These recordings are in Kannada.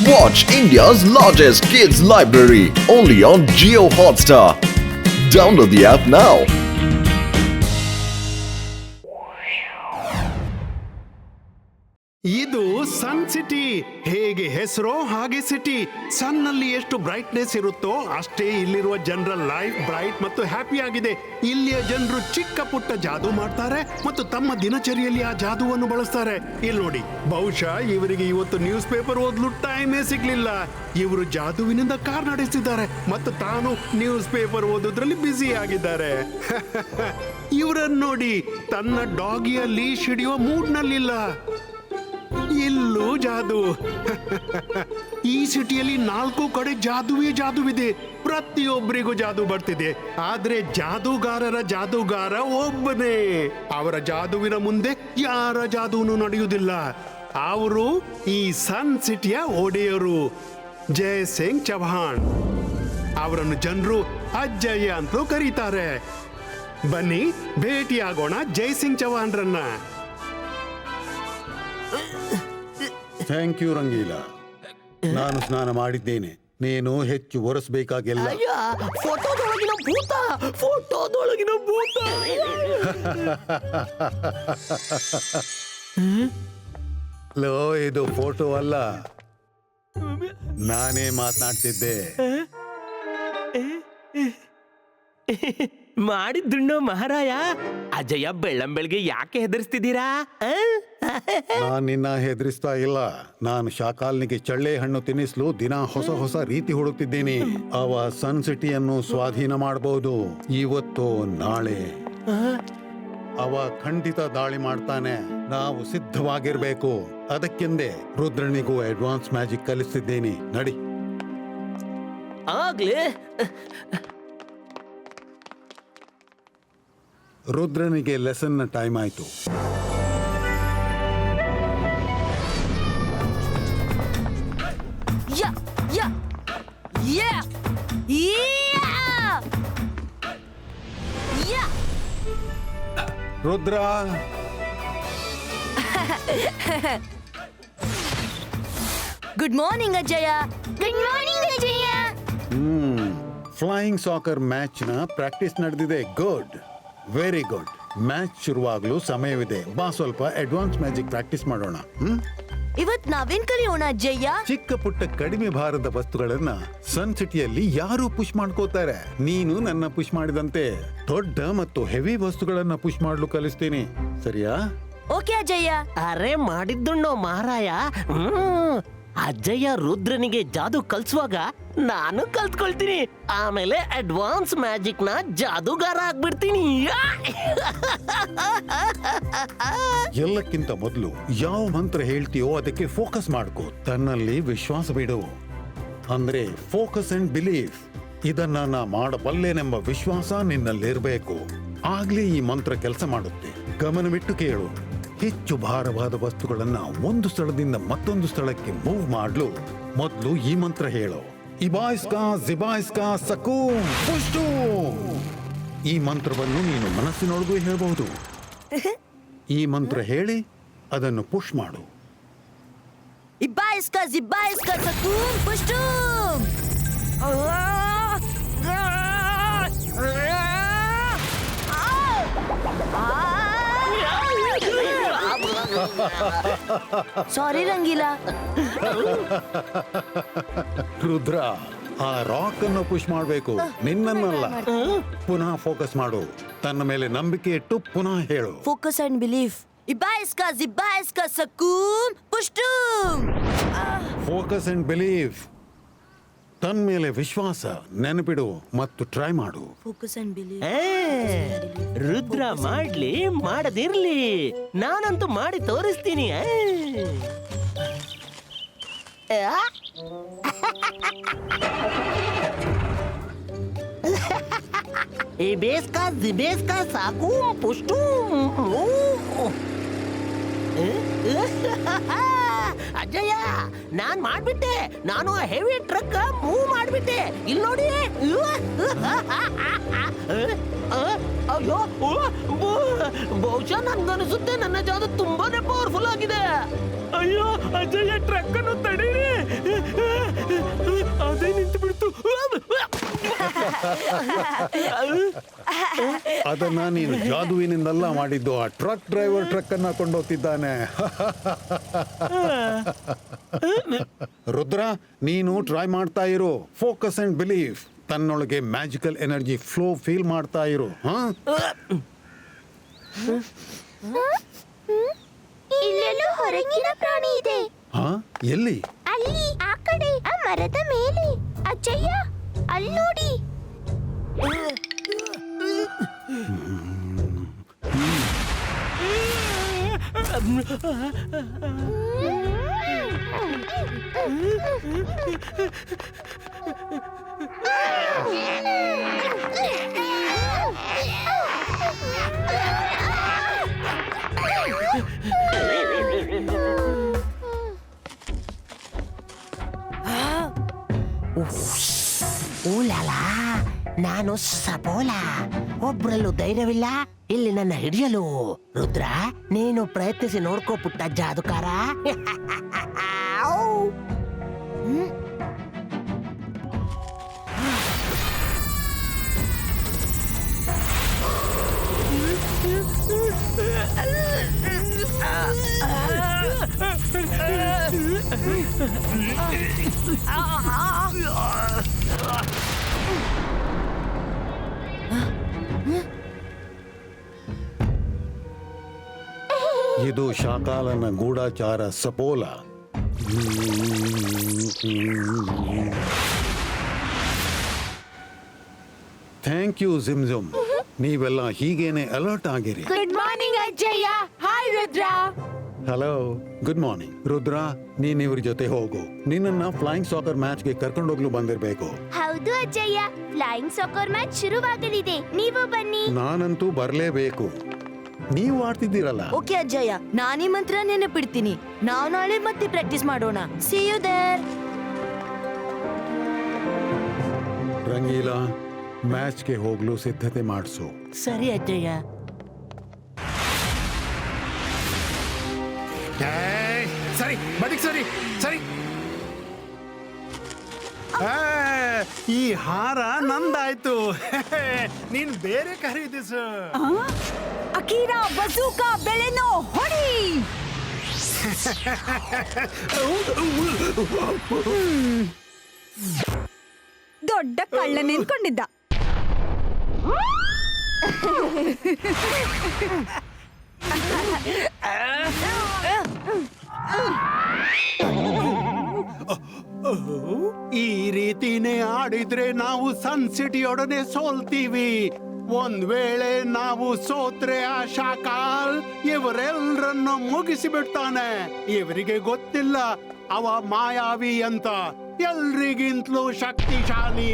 Watch India's largest kids library only on Jio Hotstar. Download the app now. ಇದು ಸನ್ ಸಿಟಿ. ಹೇಗೆ ಹೆಸರೋ ಹಾಗೆ ಸಿಟಿ. ಸನ್ ನಲ್ಲಿ ಎಷ್ಟು ಬ್ರೈಟ್ನೆಸ್ ಇರುತ್ತೋ ಅಷ್ಟೇ ಇಲ್ಲಿರುವ ಜನರ ಲೈಫ್ ಬ್ರೈಟ್ ಮತ್ತು ಹ್ಯಾಪಿ ಆಗಿದೆ. ಇಲ್ಲಿಯ ಜನರು ಚಿಕ್ಕ ಪುಟ್ಟ ಜಾದೂ ಮಾಡ್ತಾರೆ ಮತ್ತು ತಮ್ಮ ದಿನಚರಿಯಲ್ಲಿ ಆ ಜಾದೂವನ್ನು ಬಳಸ್ತಾರೆ. ಇಲ್ಲಿ ನೋಡಿ, ಬಹುಶಃ ಇವರಿಗೆ ಇವತ್ತು ನ್ಯೂಸ್ ಪೇಪರ್ ಓದಲು ಟೈಮೇ ಸಿಗ್ಲಿಲ್ಲ. ಇವರು ಜಾದೂವಿನಿಂದ ಕಾರ್ ನಡೆಸ್ತಿದ್ದಾರೆ ಮತ್ತು ತಾನು ನ್ಯೂಸ್ ಪೇಪರ್ ಓದೋದ್ರಲ್ಲಿ ಬ್ಯುಸಿ ಆಗಿದ್ದಾರೆ. ಇವರನ್ನು ನೋಡಿ, ತನ್ನ ಡಾಗಿಯ ಲೀಶ್ ಹಿಡಿಯುವ ಮೂಡ್ ನಲ್ಲಿಲ್ಲ. ಇಲ್ಲೂ ಜಾದು. ಈ ಸಿಟಿಯಲ್ಲಿ 4 ಕಡೆ ಜಾದುವಿದೆ. ಪ್ರತಿಯೊಬ್ಬರಿಗೂ ಜಾದು ಬರ್ತಿದೆ. ಆದ್ರೆ ಜಾದೂಗಾರರ ಜಾದೂಗಾರ ಒಬ್ಬನೇ. ಅವರ ಜಾದುವಿನ ಮುಂದೆ ಯಾರ ಜಾದೂನು ನಡೆಯುವುದಿಲ್ಲ. ಅವರು ಈ ಸನ್ ಸಿಟಿಯ ಒಡೆಯರು, ಜಯ್ ಸಿಂಗ್ ಚೌಹಾಣ್. ಅವರನ್ನು ಜನರು ಅಜ್ಜಯ್ಯ ಅಂತಲೂ ಕರೀತಾರೆ. ಬನ್ನಿ ಭೇಟಿಯಾಗೋಣ ಜಯ್ ಸಿಂಗ್ ಚೌಹಾಣ್ರನ್ನ. Thank you Rangeela. ನಾನು ಸ್ನಾನ ಮಾಡಿದ್ದೇನೆ. ನೀನು ಹೆಚ್ಚು ಒರೆಸಬೇಕಾಗಿಲ್ಲ. ಫೋಟೋದೊಳಗಿನ ಭೂತ. ಲೋ, ಇದು ಫೋಟೋ ಅಲ್ಲ, ನಾನೇ ಮಾತನಾಡ್ತಿದ್ದೆ. ಮಾಡಿದ್ದುಣ್ಣೋ ಮಹಾರಾಯ, ಅಜಯ ಬೆಳ್ಳಂಬೆಳಗ್ಗೆ ಯಾಕೆ ಹೆದರ್ಸ್ತಿದ್ದೀರಾ? ನಾನ್ ನಿನ್ನ ಹೆದರಿಸ್ತಾ ಇಲ್ಲ. ನಾನು ಶಾಕಾಲ್ನಿಗೆ ಚಳ್ಳೆ ಹಣ್ಣು ತಿನ್ನಿಸ್ಲು ದಿನ ಹೊಸ ರೀತಿ ಹುಡುಕ್ತಿದ್ದೀನಿ. ಅವ ಸನ್ ಸಿಟಿಯನ್ನು ಸ್ವಾಧೀನ ಮಾಡಬಹುದು. ಇವತ್ತು ನಾಳೆ ಅವ ಖಂಡಿತ ದಾಳಿ ಮಾಡ್ತಾನೆ. ನಾವು ಸಿದ್ಧವಾಗಿರ್ಬೇಕು. ಅದಕ್ಕೆಂದೇ ರುದ್ರನಿಗೂ ಅಡ್ವಾನ್ಸ್ ಮ್ಯಾಜಿಕ್ ಕಲಿಸ್ತಿದ್ದೀನಿ. ನಡಿ. ಆಗ್ಲೇ ರುದ್ರನಿಗೆ ಲೆಸನ್ ಟೈಮ್ ಆಯ್ತು. Rudra, good morning Ajay. Good morning Ajay. Flying soccer match ನ ಪ್ರಾಕ್ಟೀಸ್ ನಡೆದಿದೆ. Good, very good. ಮ್ಯಾಚ್ ಶುರುವಾಗಲು ಸಮಯವಿದೆ. ಬಾ, ಸ್ವಲ್ಪ ಅಡ್ವಾನ್ಸ್ ಮ್ಯಾಜಿಕ್ ಪ್ರಾಕ್ಟೀಸ್ ಮಾಡೋಣ. ಇವತ್ ನಾವೇನ್ ಕಲಿಯೋಣ ಅಜಯ್ಯ? ಚಿಕ್ಕ ಪುಟ್ಟ ಕಡಿಮೆ ಭಾರದ ವಸ್ತುಗಳನ್ನ ಸನ್ ಸಿಟಿಯಲ್ಲಿ ಯಾರು ಪುಷ್ ಮಾಡ್ಕೋತಾರೆ. ನೀನು ನನ್ನ ಪುಷ್ ಮಾಡಿದಂತೆ ದೊಡ್ಡ ಮತ್ತು ಹೆವಿ ವಸ್ತುಗಳನ್ನ ಪುಷ್ ಮಾಡ್ಲು ಕಲಿಸ್ತೀನಿ. ಸರಿಯಾ? ಓಕೆ ಅಜಯ್ಯ. ಅರೆ ಮಾಡಿದ್ದುಣ್ಣೋ ಮಹಾರಾಯ. ಅಜ್ಜಯ್ಯ ರುದ್ರನಿಗೆ ಜಾದು ಕಲ್ಸುವಾಗ ನಾನು ಕಲ್ತ್ಕೊಳ್ತೀನಿ. ಆಮೇಲೆ ಅಡ್ವಾನ್ಸ್ ಮ್ಯಾಜಿಕ್ ನ ಜಾದೂಗಾರ ಆಗ್ಬಿಡ್ತೀನಿ. ಎಲ್ಲಕ್ಕಿಂತ ಮೊದಲು ಯಾವ ಮಂತ್ರ ಹೇಳ್ತೀಯೋ ಅದಕ್ಕೆ ಫೋಕಸ್ ಮಾಡ್ಕೋ. ತನ್ನಲ್ಲಿ ವಿಶ್ವಾಸ ಬಿಡು. ಅಂದ್ರೆ ಫೋಕಸ್ ಅಂಡ್ ಬಿಲೀಫ್. ಇದನ್ನ ನಾ ಮಾಡಬಲ್ಲೆನೆಂಬ ವಿಶ್ವಾಸ ನಿನ್ನಲ್ಲಿರ್ಬೇಕು. ಆಗ್ಲೇ ಈ ಮಂತ್ರ ಕೆಲಸ ಮಾಡುತ್ತೆ. ಗಮನವಿಟ್ಟು ಕೇಳು. ಹೆಚ್ಚು ಭಾರವಾದ ವಸ್ತುಗಳನ್ನ ಒಂದು ಸ್ಥಳದಿಂದ ಮತ್ತೊಂದು ಸ್ಥಳಕ್ಕೆ ಮೂವ್ ಮಾಡ್ಲು ಮೊದಲು ಈ ಮಂತ್ರ ಹೇಳು. ಇಬಾಯ್ಸ್ಕಾ ಜಿಬಾಯ್ಸ್ಕಾ ಸಕೂಮ್ ಪುಷ್ಟು. ಈ ಮಂತ್ರವನ್ನು ನೀನು ಮನಸ್ಸಿನೊಳಗೂ ಹೇಳಬಹುದು. ಈ ಮಂತ್ರ ಹೇಳಿ ಅದನ್ನು ಪುಷ್ ಮಾಡು. ಇಬ್ಬಾಯಿಸ್ಕ ಜಿಬ್ಬಾಯಿಸ್ಕ ಸಕೂಮ್ ಪುಷ್ಟೂಮ್. ಸಾರಿ ರಂಗೀಲಾ. ರುದ್ರ, ಆ ರಾಕ್ ಅನ್ನು ಪುಷ್ ಮಾಡಬೇಕು, ನಿನ್ನನ್ನಲ್ಲ. ಪುನಃ ಫೋಕಸ್ ಮಾಡು. ತನ್ನ ಮೇಲೆ ನಂಬಿಕೆ ಇಟ್ಟು ಪುನಃ ಹೇಳು. Focus and belief. ಇಬ್ಬಾಯಿಸ್ಕ ಜಿಬ್ಬಾಯಿಸ್ಕ ಸಕೂಮ್ ಪುಷ್ಟೂಮ್. Focus and belief. ತನ್ನ ಮೇಲೆ ವಿಶ್ವಾಸ, ನೆನಪಿಡು ಮತ್ತು ಟ್ರೈ ಮಾಡು. Focus and belief. ರುದ್ರ ಮಾಡ್ಲಿ ಮಾಡದಿರ್ಲಿ, ನಾನಂತೂ ಮಾಡಿ ತೋರಿಸ್ತೀನಿ. ಈ ಬೇಸ್ಕಾ ಜಿಬೇಸ್ಕಾ ಸಾಕು ಪುಷ್ಟು. ಅಜ್ಜಯ್ಯ, ನಾನ್ ಮಾಡ್ಬಿಟ್ಟೆ. ನಾನು ಹೆವಿ ಟ್ರಕ್ ಮೂವ್ ಮಾಡ್ಬಿಟ್ಟೆ. ಇಲ್ಲಿ ನೋಡಿ. ಅಯ್ಯೋ, ಬಹುಶಃ ನನ್ಗನ್ಸುತ್ತೆ ನನ್ನ ಜಾದು ತುಂಬಾನೇ ಪವರ್ಫುಲ್ ಆಗಿದೆ. ಅಯ್ಯೋ ಅಜ್ಜಯ್ಯ, ಟ್ರಕ್ ಅನ್ನು ತಡೀರಿ. ಅದನ್ನ ನೀನು ಜಾದುವಿನಿಂದಲ್ಲ ಮಾಡಿದ್ದು. ಆ ಟ್ರಕ್ ಡ್ರೈವರ್ ಟ್ರಕ್ ಅನ್ನ ಕೊಂಡೋಗ್ತಿದ್ದಾನೆ. ರುದ್ರ, ನೀನು ಟ್ರೈ ಮಾಡ್ತಾ ಇರು. Focus and believe. ತನ್ನೊಳಗೆ ಮ್ಯಾಜಿಕಲ್ ಎನರ್ಜಿ ಫ್ಲೋ ಫೀಲ್ ಮಾಡ್ತಾ ಇರು. ಇಲ್ಲೆಲ್ಲೋ ಹೊರಗಿನ ಪ್ರಾಣಿ ಇದೆ. ಎಲ್ಲಿ? ಅಲ್ಲಿ ಆ ಕಡೆ ಆ ಮರದ ಮೇಲೆ. ಅಜ್ಜಯ್ಯ, ಅಲ್ಲಿ ನೋಡಿ. ಓಲಾಲಾ, ನಾನು ಸಪೋಲ. ಒಬ್ರಲ್ಲೂ ಧೈರ್ಯವಿಲ್ಲ ಇಲ್ಲಿ ನನ್ನ ಹಿಡಿಯಲು. ರುದ್ರ, ನೀನು ಪ್ರಯತ್ನಿಸಿ ನೋಡ್ಕೋ ಪುಟ್ಟ ಜಾದುಕಾರ. ಇದು ಶಾಕಾಲನ ಗೂಢಾಚಾರ ಸಪೋಲ. Thank you ಜಿಮ್ಜುಮ್. ನೀವೆಲ್ಲ ಹೀಗೇನೆ ಅಲರ್ಟ್ ಆಗಿರಿ. ಗುಡ್ ಮಾರ್ನಿಂಗ್ ಅಜ್ಜಯ್ಯ. Hi Rudra. Hello, good morning. Rudra, ನೀನ್ ಇವ್ರ ಜೊತೆ ಹೋಗು. ನಿನ್ನನ್ನ ಫ್ಲೈಯಿಂಗ್ ಸಾಕರ್ ಮ್ಯಾಚ್ಗೆ ಕರ್ಕೊಂಡೋಗ್ಲು ಬಂದಿರ್ಬೇಕು. ಹೌದು ಅಜ್ಜಯ್ಯ, ಫ್ಲೈಯಿಂಗ್ ಸಾಕರ್ ಮ್ಯಾಚ್ ಶುರುವಾಗಲಿದೆ. ನೀವು ಬನ್ನಿ. ನಾನಂತೂ ಬರ್ಲೇಬೇಕು. ನೀವು ಆಡ್ತಿದ್ದೀರಲ್ಲ. ಓಕೆ ಅಜ್ಜಯ್ಯ, ನಾನೀ ಮಂತ್ರ ನೆನಪಿಡ್ತೀನಿ. ನಾವು ನಾಳೆ ಮತ್ತೆ ಪ್ರಾಕ್ಟೀಸ್ ಮಾಡೋಣ. See you there. ರಂಗೀಲಾ, ಮ್ಯಾಚ್ಗೆ ಹೋಗ್ಲು ಸಿದ್ಧತೆ ಮಾಡಿಸು. ಸರಿ ಅಜ್ಜಯ್ಯ. ಸರಿ, ಬದಿಕ್ ಸರಿ ಸರಿ. ಈ ಹಾರ ನಂದಾಯ್ತು. ನೀನ್ ಬೇರೆ ಖರೀದಿಸು. ಅಕೀರಾ, ಬಜೂಕಾ, ಬೆಳೆನೋ, ಹೊಡಿ. ದೊಡ್ಡ ಕಳ್ಳ ನಿಂತ್ಕೊಂಡಿದ್ದ. ಈ ರೀತಿನೇ ಆಡಿದ್ರೆ ನಾವು ಸನ್ ಸಿಟಿಯೊಡನೆ ಸೋಲ್ತೀವಿ. ಒಂದ್ ವೇಳೆ ನಾವು ಸೋತ್ರೆ ಆ ಶಾಕಾಲ್ ಇವರೆಲ್ಲರನ್ನು ಮುಗಿಸಿ ಬಿಡ್ತಾನೆ. ಇವರಿಗೆ ಗೊತ್ತಿಲ್ಲ ಅವ ಮಾಯಾವಿ ಅಂತ. ಎಲ್ರಿಗಿಂತಲೂ ಶಕ್ತಿಶಾಲಿ.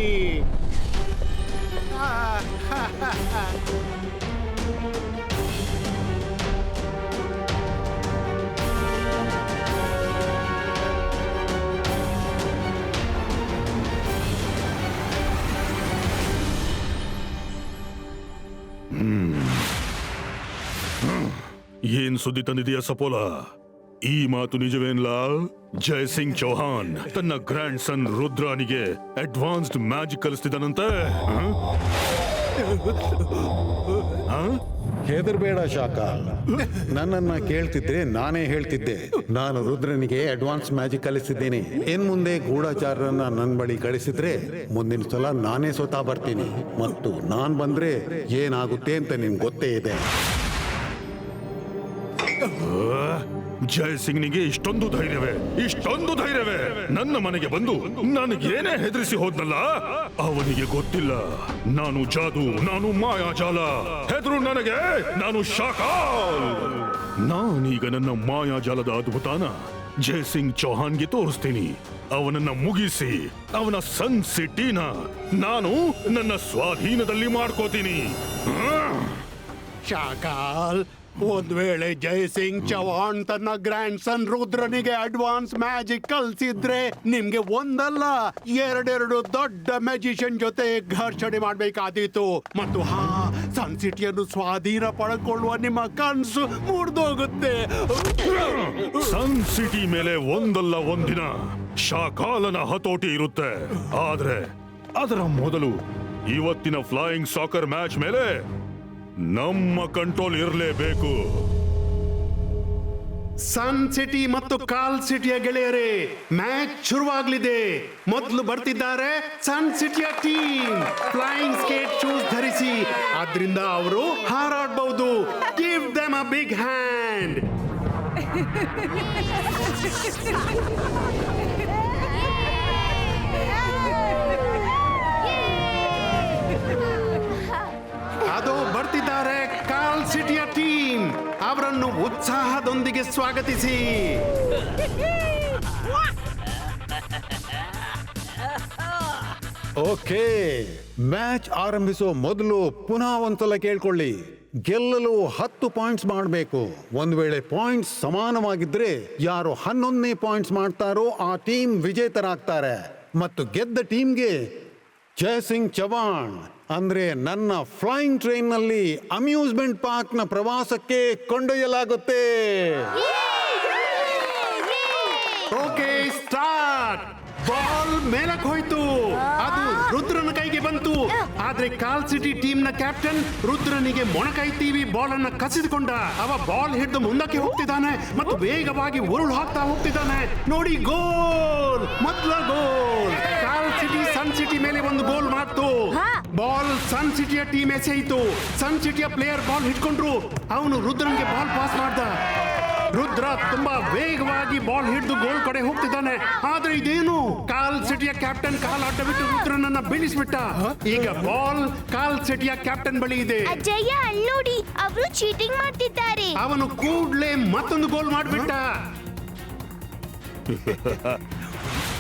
ಏನ್ ಸುದ್ದಿ ತಂದಿದೆಯಾ ಸಪೋಲ? ಈ ಮಾತು ನಿಜವೇನ್ಲ? ಜೈ ಸಿಂಗ್ ಚೌಹಾನ್ ತನ್ನ ಗ್ರ್ಯಾಂಡ್ ಸನ್ ರುದ್ರಾನಿಗೆ ಅಡ್ವಾನ್ಸ್ಡ್ ಮ್ಯಾಜಿಕ್ ಕಲಿಸ್ತಿದ್ದಾನಂತೆ. ಹೆದರ್ಬೇಡ ಶಾಕಾಲ್. ನನ್ನನ್ನ ಕೇಳ್ತಿದ್ರೆ ನಾನೇ ಹೇಳ್ತಿದ್ದೆ. ನಾನು ರುದ್ರನಿಗೆ ಅಡ್ವಾನ್ಸ್ ಮ್ಯಾಜಿಕ್ ಕಲಿಸಿದ್ದೀನಿ. ಇನ್ ಮುಂದೆ ಗೂಢಚಾರರನ್ನ ನನ್ ಬಳಿ ಕಳಿಸಿದ್ರೆ ಮುಂದಿನ ಸಲ ನಾನೇ ಸ್ವತಃ ಬರ್ತೀನಿ. ಮತ್ತು ನಾನ್ ಬಂದ್ರೆ ಏನಾಗುತ್ತೆ ಅಂತ ನಿಮ್ಗೆ ಗೊತ್ತೇ ಇದೆ. ಜೈ ಸಿಂಗ್ನಿಗೆ ಇಷ್ಟೊಂದು ಧೈರ್ಯವೇ? ನನ್ನ ಮನೆಗೆ ಬಂದು ನನಗೇನೇ ಹೆದರಿಸಿ ಹೋದ್ನಲ್ಲ. ಅವನಿಗೆ ಗೊತ್ತಿಲ್ಲ ನಾನು ಜಾದು, ನಾನು ಮಾಯಾಜಾಲ. ಹೆದರು ನನಗೆ, ನಾನು ಶಾಕಾಲ್. ನಾನೀಗ ನನ್ನ ಮಾಯಾಜಾಲದ ಅದ್ಭುತಾನ ಜೈ ಸಿಂಗ್ ಚೌಹಾನ್ಗೆ ತೋರಿಸ್ತೀನಿ. ಅವನನ್ನ ಮುಗಿಸಿ ಅವನ ಸನ್ ಸಿಟಿನ ನಾನು ನನ್ನ ಸ್ವಾಧೀನದಲ್ಲಿ ಮಾಡ್ಕೋತೀನಿ. ಶಾಕಾಲ್, ಒಂದ್ ವೇಳೆ ಜೈ ಸಿಂಗ್ ಚೌಹಾಣ್ ತನ್ನ ಗ್ರ್ಯಾಂಡ್ ಸನ್ ರುದ್ರನಿಗೆ ಅಡ್ವಾನ್ಸ್ ಮ್ಯಾಜಿಕ್ ಕಲ್ಸಿದ್ರೆ ನಿಮ್ಗೆ ಒಂದಲ್ಲ ಎರಡೆರಡು ದೊಡ್ಡ ಮ್ಯಾಜಿಷಿಯನ್ ಜೊತೆ ಘರ್ಷಣೆ ಮಾಡ್ಬೇಕಾದೀತು. ಮತ್ತು ಸನ್ ಸಿಟಿಯನ್ನು ಸ್ವಾಧೀನ ಪಡ್ಕೊಳ್ಳುವ ನಿಮ್ಮ ಕನ್ಸು ಮುರಿದೋಗುತ್ತೆ. ಸನ್ ಸಿಟಿ ಮೇಲೆ ಒಂದಲ್ಲ ಒಂದಿನ ಶಾಕಾಲನ ಹತೋಟಿ ಇರುತ್ತೆ. ಆದ್ರೆ ಅದರ ಮೊದಲು ಇವತ್ತಿನ ಫ್ಲೈಯಿಂಗ್ ಸಾಕರ್ ಮ್ಯಾಚ್ ಮೇಲೆ ನಮ್ಮ ಕಂಟ್ರೋಲ್ ಇರಲೇಬೇಕು. ಸನ್ ಸಿಟಿ ಮತ್ತು ಕಾಲ್ ಸಿಟಿಯ ಗೆಳೆಯರೇ, ಮ್ಯಾಚ್ ಶುರುವಾಗಲಿದೆ. ಮೊದಲು ಬರ್ತಿದ್ದಾರೆ ಸನ್ ಸಿಟಿಯ ಟೀಮ್. ಫ್ಲೈಯಿಂಗ್ ಸ್ಕೇಟ್ ಶೂಸ್ ಧರಿಸಿ, ಆದ್ರಿಂದ ಅವರು ಹಾರಾಡಬಹುದು. Give them a big hand. ಅದು ಬರ್ತಿದ್ದಾರೆ ಕಾಲ್ ಸಿಟಿಯ ಟೀಮ್. ಅವರನ್ನು ಉತ್ಸಾಹದೊಂದಿಗೆ ಸ್ವಾಗತಿಸಿ. ಓಕೆ, ಮ್ಯಾಚ್ ಆರಂಭಿಸೋ ಮೊದಲು ಪುನಃ ಒಂದ್ಸಲ ಕೇಳ್ಕೊಳ್ಳಿ. ಗೆಲ್ಲಲು 10 ಪಾಯಿಂಟ್ಸ್ ಮಾಡಬೇಕು. ಒಂದ್ ವೇಳೆ ಪಾಯಿಂಟ್ಸ್ ಸಮಾನವಾಗಿದ್ರೆ ಯಾರು 11ನೇ ಪಾಯಿಂಟ್ಸ್ ಮಾಡ್ತಾರೋ ಆ ಟೀಮ್ ವಿಜೇತರಾಗ್ತಾರೆ. ಮತ್ತು ಗೆದ್ದ ಟೀಮ್ಗೆ ಜಯಸಿಂಗ್ ಚವಾಣ್ ಅಂದ್ರೆ ನನ್ನ ಫ್ಲೈಯಿಂಗ್ ಟ್ರೈನ್ ನಲ್ಲಿ ಅಮ್ಯೂಸ್ಮೆಂಟ್ ಪಾರ್ಕ್ ನ ಪ್ರವಾಸಕ್ಕೆ ಕೊಂಡೊಯ್ಯಲಾಗುತ್ತೆ. Okay, start. ಬಾಲ್ ಮೇಲಕ್ಕೆ ಹೋಯ್ತು. ಅದು ರುದ್ರನ ಕೈಗೆ ಬಂತು. ಆದ್ರೆ ಕಾಲ್ ಸಿಟಿ ಟೀಮ್ ನ ಕ್ಯಾಪ್ಟನ್ ರುದ್ರನಿಗೆ ಮೊಣಕೈ ತೀವಿ ಬಾಲ್ ಅನ್ನ ಕಸಿದುಕೊಂಡ. ಅವ ಬಾಲ್ ಹಿಡಿದು ಮುಂದಕ್ಕೆ ಹೋಗ್ತಿದ್ದಾನೆ ಮತ್ತು ವೇಗವಾಗಿ ಉರುಳು ಹಾಕ್ತಾ ಹೋಗ್ತಿದ್ದಾನೆ. ನೋಡಿ, ಗೋಲ್! ಮೊದಲ ಗೋಲ್. ಕಾಲ್ ಸಿಟಿ ಸನ್ ಸಿಟಿ ಮೇಲೆ ಒಂದು ಗೋಲ್ ಮಾಡ್ತು. ಬಾಲ್ ಸನ್ ಸಿಟಿಯ ಟೀಮ್ ಎಸೆಯಿತು. ಸನ್ ಸಿಟಿಯ ಪ್ಲೇಯರ್ ಬಾಲ್ ಹಿಡ್ಕೊಂಡ್ರು. ಅವನು ರುದ್ರನ್ಗೆ ಬಾಲ್ ಪಾಸ್ ಮಾಡ್ದ. ರುದ್ರ ತುಂಬಾ ವೇಗವಾಗಿ ಬಾಲ್ ಹಿಡಿದು ಗೋಲ್ ಕಡೆ ಹೋಗ್ತಿದ್ದಾನೆ. ಆದ್ರೆ ಇದೇನು, ಕಾಲ್ ಸಿಟಿಯ ಕ್ಯಾಪ್ಟನ್ ಕಾಲ್ ಅಡ್ಡ ಬಿಟ್ಟು ರುದ್ರನನ್ನ ಬೀಳಿಸ್ಬಿಟ್ಟ. ಈಗ ಬಾಲ್ ಕಾಲ್ ಸಿಟಿಯ ಕ್ಯಾಪ್ಟನ್ ಬಳಿ ಇದೆ. ಅಜಯ್ಯ, ಅಲ್ಲಿ ನೋಡಿ, ಅವರು ಚೀಟಿಂಗ್ ಮಾಡ್ತಿದ್ದಾರೆ. ಅವನು ಕೂಡ್ಲೆ ಮತ್ತೊಂದು ಗೋಲ್ ಮಾಡ್ಬಿಟ್ಟ.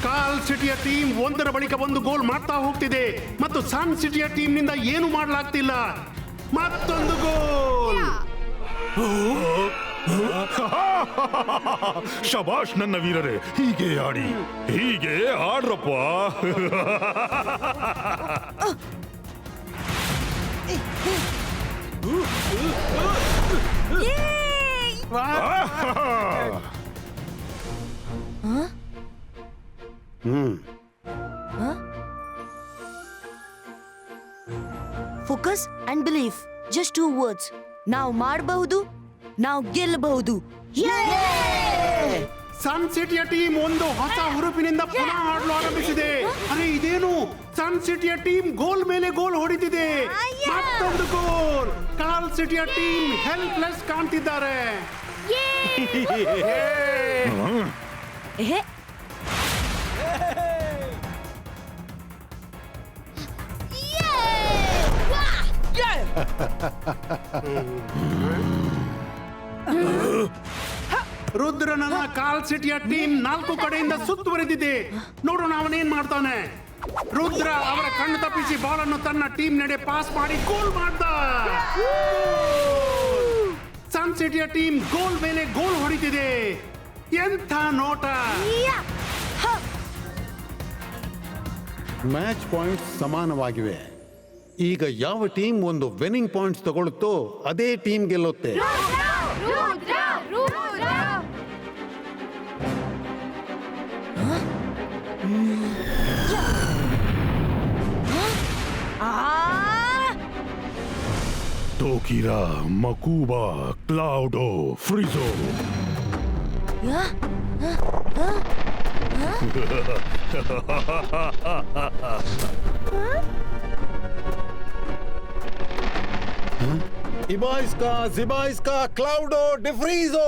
ಕಾಲ್ ಸಿಟಿಯ ಟೀಮ್ ಒಂದರ ಬಳಿಕ ಒಂದು ಗೋಲ್ ಮಾಡ್ತಾ ಹೋಗ್ತಿದೆ ಮತ್ತು ಸನ್ ಸಿಟಿಯ ಟೀಮ್ ನಿಂದ ಏನು ಮಾಡಲಾಗ್ತಿಲ್ಲ. ಮತ್ತೊಂದು ಗೋಲ್. ಶಬಾಷ್ ನನ್ನ ವೀರರೇ, ಹೀಗೆ ಆಡಿ, ಹೀಗೆ ಆಡ್ರಪ್ಪ. Focus and belief, just 2 words. ನಾವು ಮಾಡಬಹುದು, ನಾವು ಗೆಲ್ಲಬಹುದು. ಸನ್ ಸಿಟಿಯ ಟೀಮ್ ಒಂದು ಹೊಸ ಹುರುಪಿನಿಂದ ಪುನಃ ಆಡಲು ಆರಂಭಿಸಿದೆ. ಅರೆ ಇದೇನು, ಸನ್ ಸಿಟಿಯ ಟೀಮ್ ಗೋಲ್ ಮೇಲೆ ಗೋಲ್ ಹೊಡಿತಿದೆ. ಮತ್ತೊಂದು ಗೋಲ್. ಕಾಲ್ ಸಿಟಿಯ ಟೀಮ್ ಹೆಲ್ಪ್ಲೆಸ್ ಕಾಣ್ತಿದ್ದಾರೆ. ಎಹೆ, ರುದ್ರನನ್ನ ಕಾಲ್ ಸಿಟಿಯ ಟೀಮ್ 4 ಕಡೆಯಿಂದ ಸುತ್ತುವರೆದಿದೆ. ನೋಡೋಣ ಅವನೇನ್ ಮಾಡ್ತಾನೆ. ರುದ್ರ ಅವರ ಕಣ್ಣು ತಪ್ಪಿಸಿ ಬಾಲ್ ಅನ್ನು ತನ್ನ ಟೀಮ್ ನಡೆ ಪಾಸ್ ಮಾಡಿ ಗೋಲ್ ಮಾಡ್ದ. ಸನ್ ಸಿಟಿಯ ಟೀಮ್ ಗೋಲ್ ಮೇಲೆ ಗೋಲ್ ಹೊಡಿತಿದೆ. ಎಂಥ ನೋಟ. ಮ್ಯಾಚ್ ಪಾಯಿಂಟ್ಸ್ ಸಮಾನವಾಗಿವೆ. ಈಗ ಯಾವ ಟೀಮ್ ಒಂದು ವಿನ್ನಿಂಗ್ ಪಾಯಿಂಟ್ಸ್ ತಗೊಳ್ಳುತ್ತೋ ಅದೇ ಟೀಮ್ ಗೆಲ್ಲುತ್ತೆ. ಟೋಕಿರಾ, ಮಕೂಬಾ, ಕ್ಲೌಡೋ, ಫ್ರಿಜೋ. ಇಬಾಯ್ಸ್ಕಾ, ಜಿಬಾಯ್ಸ್ಕಾ, ಕ್ಲೌಡೋ, ಡಿಫ್ರೀಜೋ.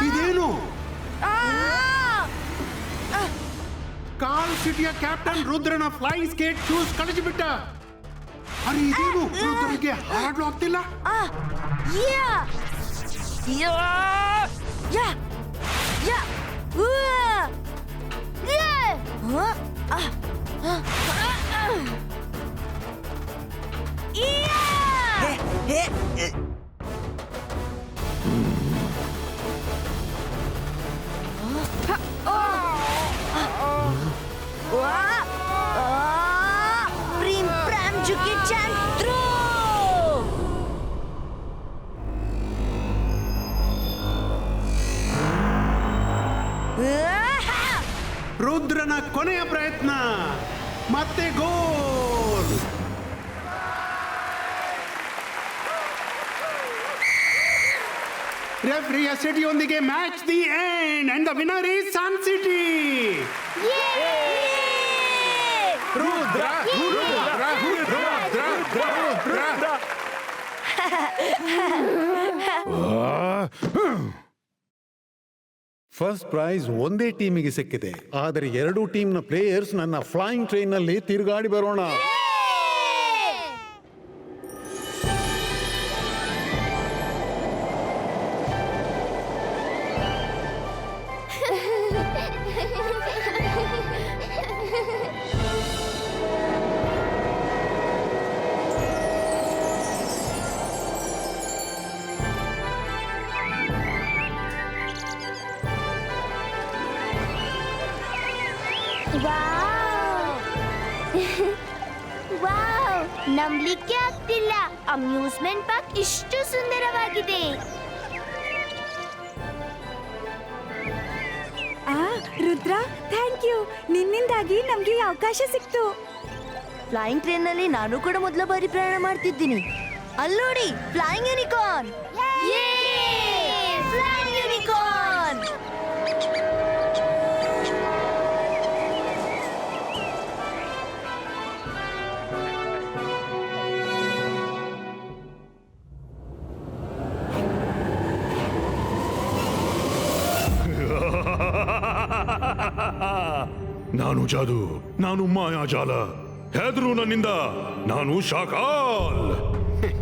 ಇದೇನು, ಕಾಲ್ ಸಿಟಿಯ ಕ್ಯಾಪ್ಟನ್ ರುದ್ರನ ಫ್ಲೈಯಿಂಗ್ ಸ್ಕೇಟ್ ಶೂಸ್ ಕಳಿಸಿಬಿಟ್ಟ. ಅರೆ ಇದೇನು, ರುದ್ರನಿಗೆ ಹಾಡಲು ಆಗ್ತಿಲ್ಲ. ರುದ್ರನ ಕೊನೆಯ ಪ್ರಯತ್ನ ಮತ್ತೆ ಗೋಲ್. ರೆಫ್ರಿಯ ಸಿಟಿಯೊಂದಿಗೆ match the end and the winner is Sun City. Rudra Rudra Rudra Rudra. First prize ಒಂದೇ ಟೀಮಿಗೆ ಸಿಕ್ಕಿದೆ, ಆದರೆ ಎರಡೂ ಟೀಮ್ನ ಪ್ಲೇಯರ್ಸ್ ನನ್ನ ಫ್ಲೈಯಿಂಗ್ ಟ್ರೈನ್ ನಲ್ಲಿ ತಿರುಗಾಡಿ ಬರೋಣ. ವಾವ್, ನಂಬಲಿಕ್ಕೆ ಆಗ್ತಿಲ್ಲ. ಅಮ್ಯೂಸ್ಮೆಂಟ್ ಪಾರ್ಕ್ ಇಷ್ಟು ಸುಂದರವಾಗಿದೆ. Rudra, thank you. ನಿನ್ನಿಂದಾಗಿ ನಮ್ಗೆ ಈ ಅವಕಾಶ ಸಿಕ್ತು. ಫ್ಲೈಯಿಂಗ್ ಟ್ರೈನ್ ನಲ್ಲಿ ನಾನು ಕೂಡ ಮೊದಲ ಬಾರಿ ಪ್ರಯಾಣ ಮಾಡ್ತಿದ್ದೀನಿ. ಅಲ್ಲೋಡಿ, ಫ್ಲೈಯಿಂಗ್ ಯೂನಿಕಾರ್ನ್. Flying unicorn. ನಾನು ಜಾದು, ನಾನು ಮಾಯಾಜಾಲ. ಹೆದ್ರು ನನ್ನಿಂದ, ನಾನು ಶಾಕಾಲ್.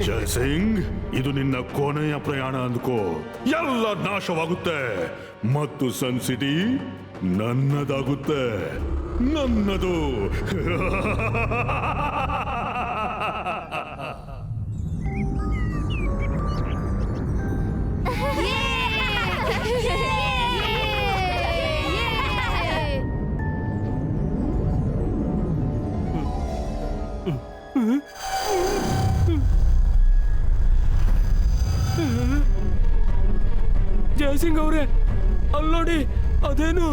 ಜಯಸಿಂಗ್, ಇದು ನಿನ್ನ ಕೊನೆಯ ಪ್ರಯಾಣ ಅಂದ್ಕೋ. ಎಲ್ಲ ನಾಶವಾಗುತ್ತೆ ಮತ್ತು ಸನ್ ಸಿಟಿ ನನ್ನದಾಗುತ್ತೆ. ನನ್ನದು. ಜಯಸಿಂಗ್ ಅವರೇ, ಅಲ್ಲೋಡಿ, ಅದೇನು?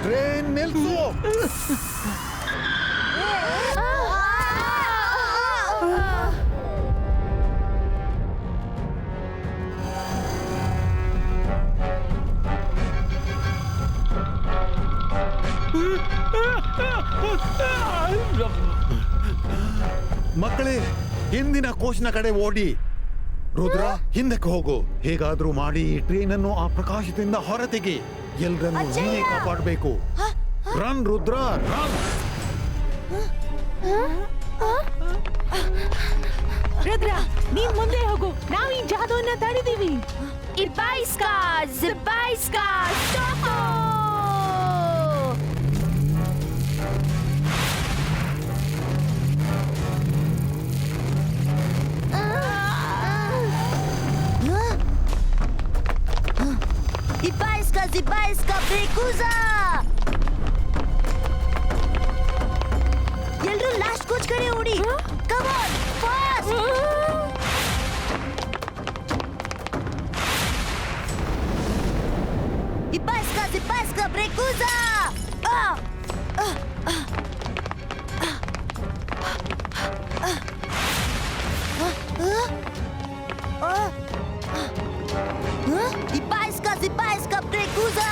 ಟ್ರೈನ್ ನಿಲ್ಸು. ಮಕ್ಕಳೇ, ಹಿಂದಿನ ಕೋಚ್ನ ಕಡೆ ಓಡಿ. ರುದ್ರ, ಹಿಂದಕ್ಕೆ ಹೋಗು. ಹೇಗಾದ್ರೂ ಮಾಡಿ ಈ ಟ್ರೈನ್ ಅನ್ನು ಆ ಪ್ರಕಾಶದಿಂದ ಹೊರತೆಗೆ. ಎಲ್ರನ್ನು ನೀನೇ ಕಾಪಾಡಬೇಕು. Run Rudra, run. ರುದ್ರ, ನೀನ್ ಮುಂದೆ ಹೋಗು. ನಾವು ಈ ಜಾದೂವನ್ನ ತಡೆದೀವಿ. ಇಬಾಯ್ಸ್ಕಾ, ಜಿಬಾಯ್ಸ್ಕಾ, ಸ್ಟಾಪ್. Zibaiska Brekuza! ಎಲ್ರೂ ಲಾಸ್ಟ್ ಕೋಚ್ ಕಡೆ ಓಡಿ. Come on, fast! Zibaiska Brekuza! Zibaiska Brekuza!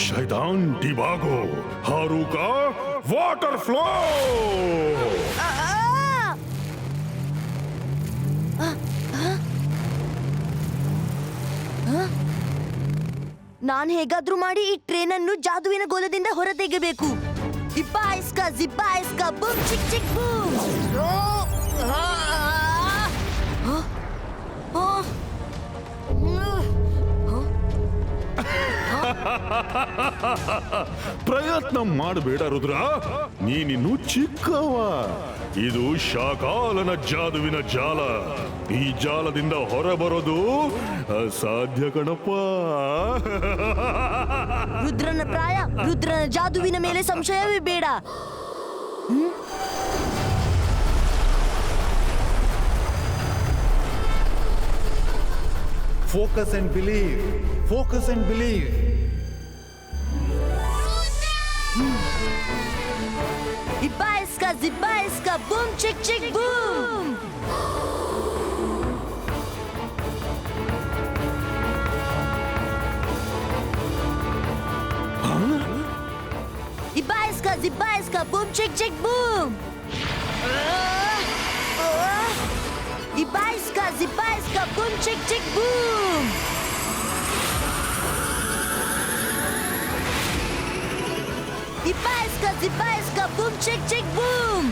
शैतान डिबागो, हारूका वाटर फ्लो. ನಾನು ಹೇಗಾದ್ರೂ ಮಾಡಿ ಈ ಟ್ರೈನ್ ಅನ್ನು ಜಾದುವಿನ ಗೋಲದಿಂದ ಹೊರ ತೆಗೆಯಬೇಕು. ಜಿಬ್ಬಾಯಿಸ್ಕಾ ಬೂಮ್ ಚಿಕ್ ಚಿಕ್ ಬೂಮ್. ಪ್ರಯತ್ನ ಮಾಡಬೇಡ ರುದ್ರ, ನೀನಿನ್ನು ಚಿಕ್ಕವ. ಇದು ಶಾಕಾಲನ ಜಾದುವಿನ ಜಾಲ. ಈ ಜಾಲದಿಂದ ಹೊರಬರೋದು ಅಸಾಧ್ಯ ಕಣಪ್ಪ. ರುದ್ರನ ಪ್ರಾಯ, ರುದ್ರನ ಜಾದುವಿನ ಮೇಲೆ ಸಂಶಯವೇ ಬೇಡ. Focus and believe. Focus and believe. Zibba iska, boom chick chick boom. Zibba iska, boom chick chick boom. Zibba iska, boom chick chick boom. Zibba iska, boom chick chick boom.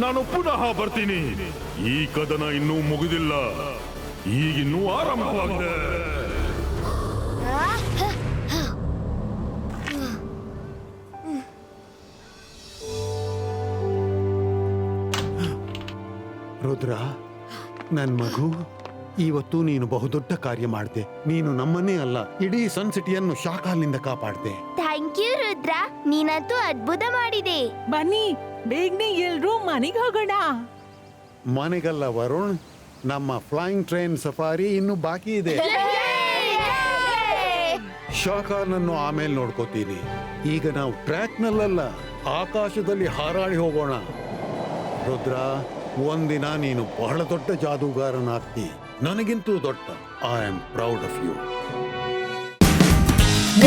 ನಾನು ಪುನಃ ಬರ್ತೀನಿ. ಈ ಕದನ ಇನ್ನೂ ಮುಗಿದಿಲ್ಲ, ಈಗಿನ್ನೂ ಆರಂಭವಾಗಿದೆ. ರುದ್ರ, ನನ್ ಮಗು, ಇವತ್ತು ನೀನು ಬಹುದೊಡ್ಡ ಕಾರ್ಯ ಮಾಡ್ದೆ. ನೀನು ನಮ್ಮನ್ನೇ ಅಲ್ಲ, ಇಡೀ ಸನ್ ಸಿಟಿಯನ್ನು ಶಾಖಾಲಿಂದ ಕಾಪಾಡ್ದೆ. ಥ್ಯಾಂಕ್ ಯು ರುದ್ರ, ನೀನಂತೂ ಅದ್ಭುತ ಮಾಡಿದೆ. ಬನ್ನಿ ಬೇಗನೆ ಎಲ್ರೂ ಮನೆಗೆ ಹೋಗೋಣ. ಮನೆಗಲ್ಲ ವರುಣ್, ನಮ್ಮ ಫ್ಲೈಯಿಂಗ್ ಟ್ರೈನ್ ಸಫಾರಿ ಇನ್ನು ಬಾಕಿ ಇದೆ. ಶಾಖಾನನ್ನು ಆಮೇಲೆ ನೋಡ್ಕೋತೀನಿ. ಈಗ ನಾವು ಟ್ರ್ಯಾಕ್ನಲ್ಲ, ಆಕಾಶದಲ್ಲಿ ಹಾರಾಡಿ ಹೋಗೋಣ. ರುದ್ರ, ಒಂದಿನ ನೀನು ಬಹಳ ದೊಡ್ಡ ಜಾದೂಗಾರನಾಗ್ತಿ, ನನಗಿಂತೂ ದೊಡ್ಡ. I am proud of you.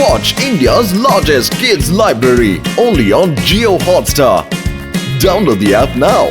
Watch India's largest kids library only on Jio Hotstar. Download the app now.